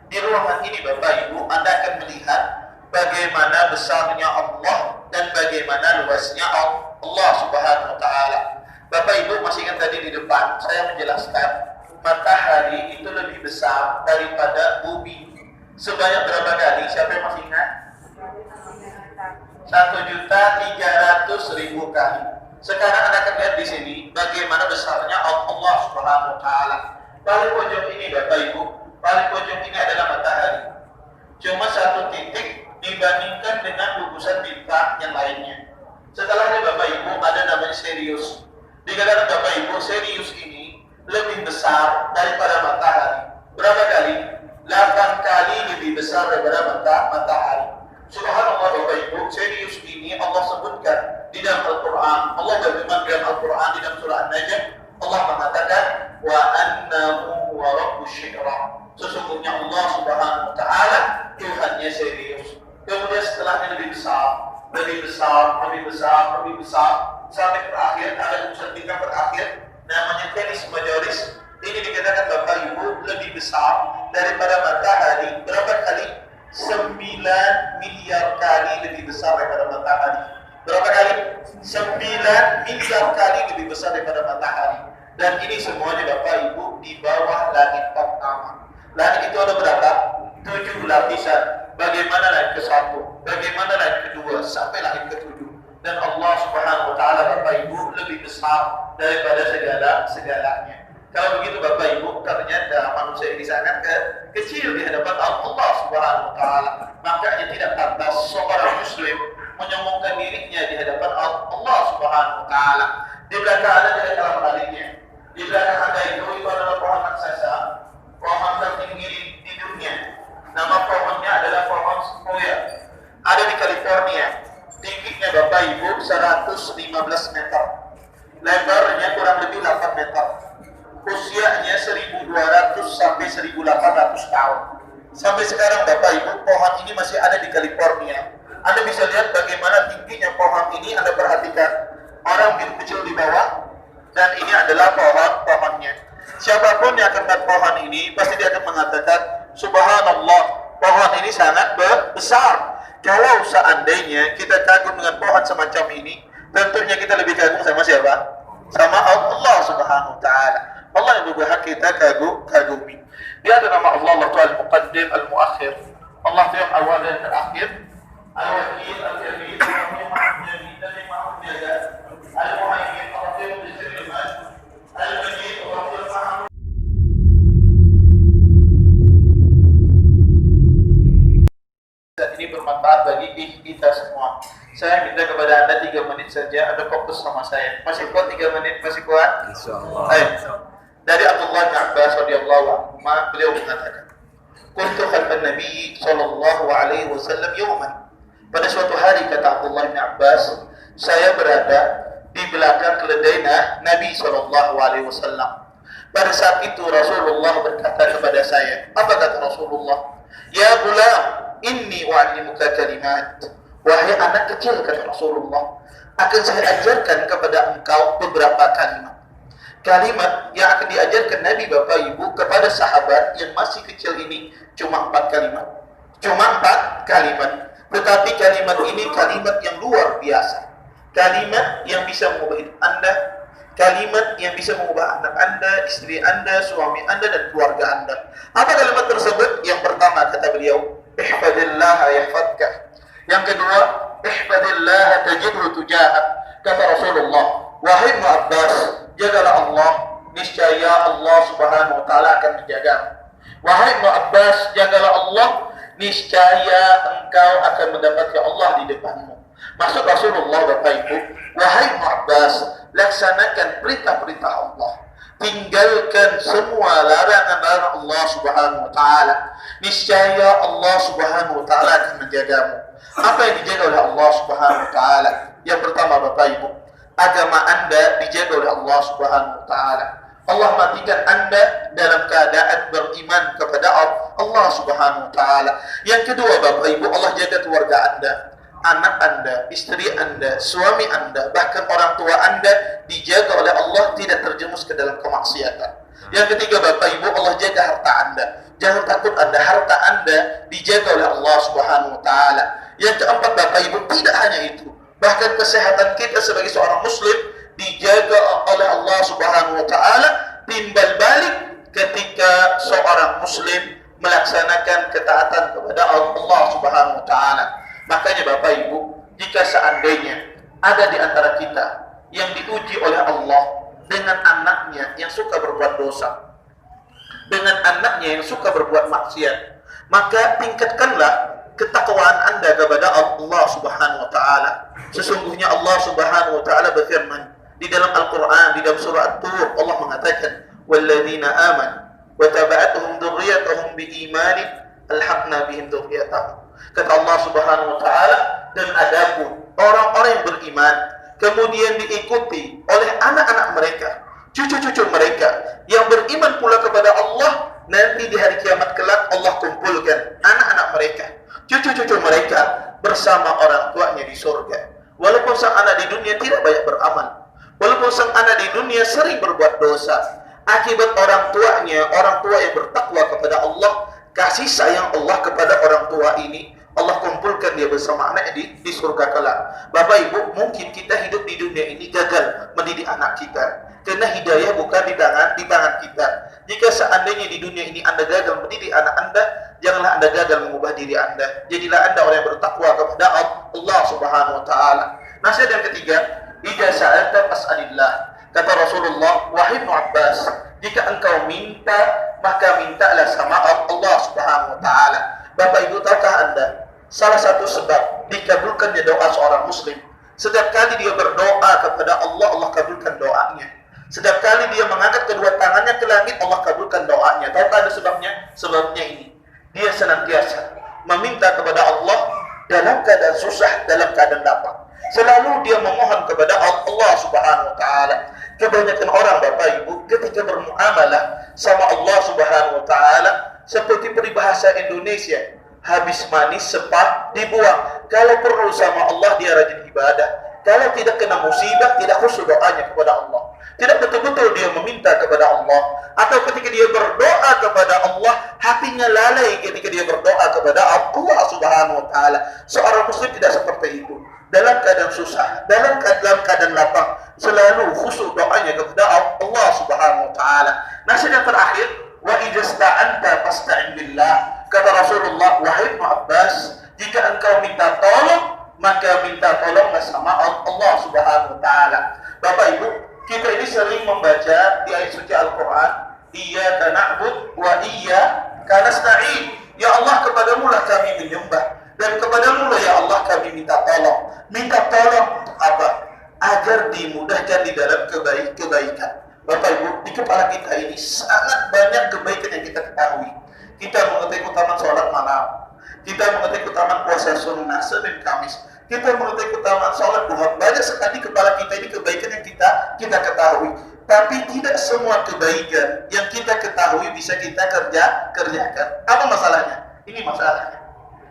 Di ruangan ini Bapak Ibu, Anda akan melihat bagaimana besarnya Allah dan bagaimana luasnya Allah Subhanahu wa taala. Bapak Ibu masih ingat tadi di depan saya menjelaskan matahari itu lebih besar daripada bumi. Sebanyak berapa kali? Siapa yang masih ingat? 1.300.000 kali. Sekarang Anda akan lihat di sini bagaimana besarnya Allah Subhanahu wa taala. Paling pojok ini Bapak Ibu, paling pojok ini adalah matahari. Cuma satu titik dibandingkan dengan gugusan bintang yang lainnya. Setelahnya Bapak Ibu ada namanya Sirius. Dikatakan Bapak Ibu, Sirius ini lebih besar daripada matahari. Berapa kali? 8 kali lebih besar daripada matahari. Subhanallah Bapak Ibu, Sirius ini Allah sebutkan di dalam Al-Quran. Allah berfirman dalam Al-Quran di dalam surah An-Najm, Allah mengatakan wa annahu wa rabbus syi'ra. Sesungguhnya Allah Subhanahu wa taala Tuhannya Sirius. Kemudian setelahnya lebih besar, lebih besar, lebih besar, lebih besar, sampai terakhir ada urusan tingkat terakhir namanya Canis Majoris. Ini dikatakan Bapak Ibu lebih besar daripada matahari. Berapa kali? 9 miliar kali lebih besar daripada matahari. Berapa kali? 9 miliar kali lebih besar daripada matahari. Dan ini semuanya Bapak Ibu di bawah langit pertama. Langit itu ada berapa? 7 lapisan. Bagaimana langit ke-1? Bagaimana langit ke-2? Sampai langit ke-7. Dan Allah Subhanahu wa taala Bapak Ibu lebih besar daripada segalanya. Kalau begitu Bapak Ibu, ternyata manusia ini sangat kecil di hadapan Allah Subhanahu wa taala. Makanya tidak pantas seorang muslim menyombongkan dirinya di hadapan Allah Subhanahu wa taala. Di belakang Anda tidak kalah menariknya. Di belakang Anda itu adalah pohon raksasa, pohon tertinggi di dunia. Nama pohonnya adalah pohon sequoia. Ada di California. Tingginya Bapak Ibu 115 meter. Lebarnya kurang lebih 8 meter. Usianya 1.200 sampai 1.800 tahun. Sampai sekarang Bapak Ibu, pohon ini masih ada di California. Anda bisa lihat bagaimana tingginya pohon ini. Anda perhatikan orang biru kecil di bawah, dan ini adalah pohonnya. Siapapun yang akan melihat pohon ini pasti dia akan mengatakan, Subhanallah, pohon ini sangat besar. Kalau seandainya kita kagum dengan pohon semacam ini, tentunya kita lebih kagum sama siapa? Sama Allah Subhanahu wa taala. Allah yang berhak kita kagumi. Dia ada nama Allah, Allah Ta'ala Al-Muqaddim, Al-Muakhir. Allah itu yang awal dan terakhir. Al-Wakil, Al-Kabir, Al-Muhammad, dan yang maha menjaga. Al-Muhaymin, Allah yang berfirman. Al-Majid, Allah yang maha. Ini bermanfaat bagi kita semua. Saya minta kepada Anda 3 menit saja, Anda fokus sama saya. Masih kuat 3 menit? Masih kuat? Insyaallah. Ayo. Dari Abdullah bin Abbas radhiyallahu anhu, beliau mengatakan, "Kuntu khalfan Nabi sallallahu alaihi wasallam yawman." Pada suatu hari, kata Abdullah bin Abbas, saya berada di belakang keledai Nabi sallallahu alaihi wasallam. Pada saat itu Rasulullah berkata kepada saya, apa kata Rasulullah? "Ya gulam, inni u'allimuka kalimat." Wahai anak kecil, kata Rasulullah, akan saya ajarkan kepada engkau beberapa kalimat. Kalimat yang akan diajarkan Nabi Bapak Ibu kepada sahabat yang masih kecil ini cuma 4 kalimat. Cuma 4 kalimat. Tetapi kalimat ini kalimat yang luar biasa. Kalimat yang bisa mengubah hidup Anda, kalimat yang bisa mengubah anak Anda, istri Anda, suami Anda, dan keluarga Anda. Apa kalimat tersebut? Yang pertama kata beliau, ihfadillaha yahfadka. Yang kedua, ihfadillaha tajidhu tujahak. Kata Rasulullah, wahai Ibnu Abbas, jagalah Allah, niscaya Allah Subhanahu wa taala akan menjagamu. Wahai Ibnu Abbas, jagalah Allah, niscaya engkau akan mendapatkan Allah di depanmu. Maksud Rasulullah Bapak Ibu, wahai Ibnu Abbas, laksanakan perintah-perintah Allah. Tinggalkan semua larangan-larangan Allah Subhanahu wa taala. Niscaya Allah Subhanahu wa taala akan menjagamu. Apa yang dijaga oleh Allah Subhanahu wa taala? Yang pertama Bapak Ibu, agama Anda dijaga oleh Allah Subhanahu wa taala. Allah matikan Anda dalam keadaan beriman kepada Allah Subhanahu wa taala. Yang kedua Bapak Ibu, Allah jaga keluarga Anda. Anak Anda, istri Anda, suami Anda, bahkan orang tua Anda dijaga oleh Allah, tidak terjerumus ke dalam kemaksiatan. Yang ketiga Bapak Ibu, Allah jaga harta Anda. Jangan takut Anda, harta Anda dijaga oleh Allah Subhanahu wa taala. Yang keempat, Bapak Ibu, tidak hanya itu. Bahkan kesehatan kita sebagai seorang muslim dijaga oleh Allah Subhanahu wa taala timbal balik ketika seorang muslim melaksanakan ketaatan kepada Allah Subhanahu wa taala. Makanya Bapak Ibu, jika seandainya ada di antara kita yang diuji oleh Allah dengan anaknya yang suka berbuat dosa, dengan anaknya yang suka berbuat maksiat, maka tingkatkanlah ketakwaan Anda kepada Allah Subhanahu wa taala. Sesungguhnya Allah Subhanahu wa taala berfirman di dalam Al-Qur'an, di dalam surah At-Tur, Allah mengatakan, "Walladzina amanu wa tabi'atuhum dzurriyyatuhum biimanin alhaqna bihim dzurriyyatahum." Kata Allah Subhanahu wa taala, dan adapun orang-orang yang beriman kemudian diikuti oleh anak-anak mereka, cucu-cucu mereka yang beriman pula kepada Allah, nanti di hari kiamat kelak Allah kumpulkan anak-anak mereka, cucu-cucu mereka bersama orang tuanya di surga. Walaupun sang anak di dunia tidak banyak beramal, walaupun sang anak di dunia sering berbuat dosa, akibat orang tuanya, orang tua yang bertakwa kepada Allah, kasih sayang Allah kepada orang tua ini, Allah kumpulkan dia bersama anaknya di surga kelak. Bapak Ibu, mungkin kita hidup di dunia ini gagal mendidik anak kita, karena hidayah bukan di tangan kita. Jika seandainya di dunia ini Anda gagal mendidik anak Anda, janganlah Anda gagal mengubah diri Anda. Jadilah Anda orang yang bertakwa kepada Allah Subhanahu wa taala. Nasihat yang ketiga, idza sa'alta fas'alillah. Kata Rasulullah, wahai Ibnu Abbas, jika engkau minta, maka mintalah sama Allah Subhanahu wa taala. Bapak Ibu, tahukah Anda salah satu sebab dikabulkannya doa seorang muslim, setiap kali dia berdoa kepada Allah, Allah kabulkan doanya. Setiap kali dia mengangkat kedua tangannya ke langit, Allah kabulkan doanya. Tahukah ada sebabnya? Sebabnya ini, dia senantiasa meminta kepada Allah dalam keadaan susah, dalam keadaan lapang. Selalu dia memohon kepada Allah Subhanahu wa taala. Kebanyakan orang, Bapak Ibu, ketika bermuamalah sama Allah Subhanahu wa taala, seperti peribahasa Indonesia, habis manis sepah dibuang. Kalau perlu sama Allah dia rajin ibadah, kalau tidak kena musibah tidak khusyuk doanya kepada Allah, tidak betul-betul dia meminta kepada Allah. Atau ketika dia berdoa kepada Allah, hatinya lalai ketika dia berdoa kepada Allah Subhanahu wa taala. Seorang muslim tidak seperti itu. Dalam keadaan susah, dalam keadaan lapang, selalu khusyuk doanya kepada Allah Subhanahu wa taala. Nasihat yang terakhir, wa idza sta'anta fasta'in billah. Kata Rasulullah, wahai Ibnu Abbas, jika engkau minta tolong, maka minta tolonglah sama Allah Subhanahu wa taala. Bapak Ibu, kita ini sering membaca di ayat suci Al-Qur'an, iyyaka na'budu wa iyyaka nasta'in. Ya Allah, kepadamu lah kami menyembah, dan kepadamu lah ya Allah kami minta tolong. Minta tolong untuk apa? Agar dimudahkan di dalam kebaikan. Bapak Ibu, di kepala kita ini sangat banyak kebaikan yang kita ketahui. Kita mengerti keutamaan sholat malam, kita mengerti keutamaan puasa sunnah Senin Kamis, kita mengerti keutamaan sholat duha. Banyak sekali di kepala kita ini kebaikan yang kita ketahui. Tapi tidak semua kebaikan yang kita ketahui bisa kita kerjakan. Apa masalahnya? Ini masalahnya.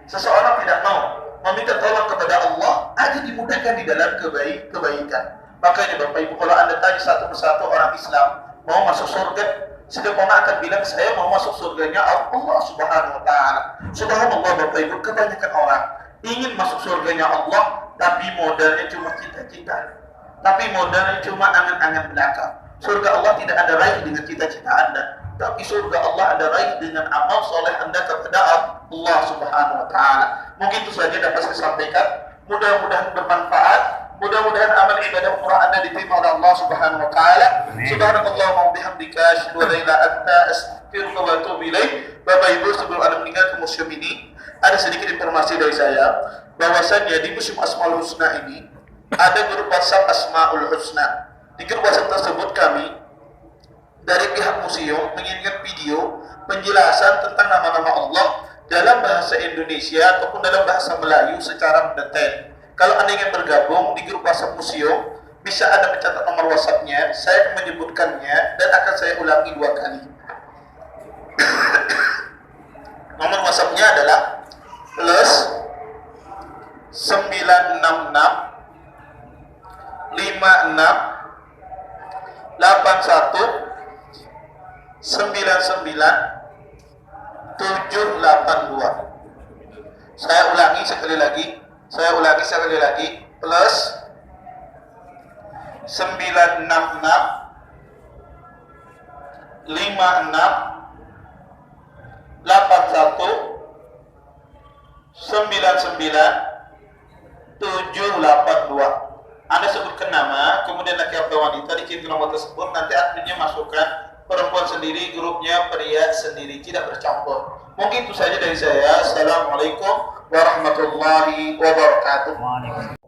Seseorang tidak mau meminta tolong kepada Allah agar dimudahkan di dalam kebaikan. Makanya Bapak Ibu, kalau Anda tanya satu persatu orang Islam mau masuk surga, setiap orang akan bilang saya mau masuk surganya Allah Subhanahu wa taala. Subhanallah Bapak Ibu, kebanyakan orang ingin masuk surganya Allah, tapi modalnya cuma cita-cita. Tapi modalnya cuma angan-angan belaka. Surga Allah tidak ada raih dengan cita-cita Anda, tapi surga Allah ada raih dengan amal soleh Anda kepada Allah Subhanahu wa taala. Mungkin itu saja dapat saya sampaikan. Mudah-mudahan bermanfaat. Mudah-mudahan amal ibadah umrah Anda diterima oleh Allah Subhanahu wa taala. Subhanakallahumma wa bihamdika asyhadu an la ilaha illa anta astaghfiruka wa atubu ilaik. Bapak Ibu, sebelum Anda meninggalkan museum ini, ada sedikit informasi dari saya bahwasanya di Museum Asmaul Husna ini ada grup WhatsApp Asmaul Husna. Di grup WhatsApp tersebut kami dari pihak museum mengirimkan video penjelasan tentang nama-nama Allah dalam bahasa Indonesia ataupun dalam bahasa Melayu secara mendetail. Kalau Anda ingin bergabung di grup WhatsApp museum, bisa Anda mencatat nomor WhatsApp-nya, saya menyebutkannya dan akan saya ulangi 2 kali. Nomor WhatsApp-nya adalah plus 966 56 81 99 Saya ulangi sekali lagi, plus 966 56 81 99 782. Anda sebutkan nama, kemudian laki atau wanita dikirim nomor tersebut, nanti adminnya masukkan perempuan sendiri, grupnya pria sendiri, tidak bercampur. Mungkin itu saja dari saya. Assalamualaikum warahmatullahi wabarakatuh.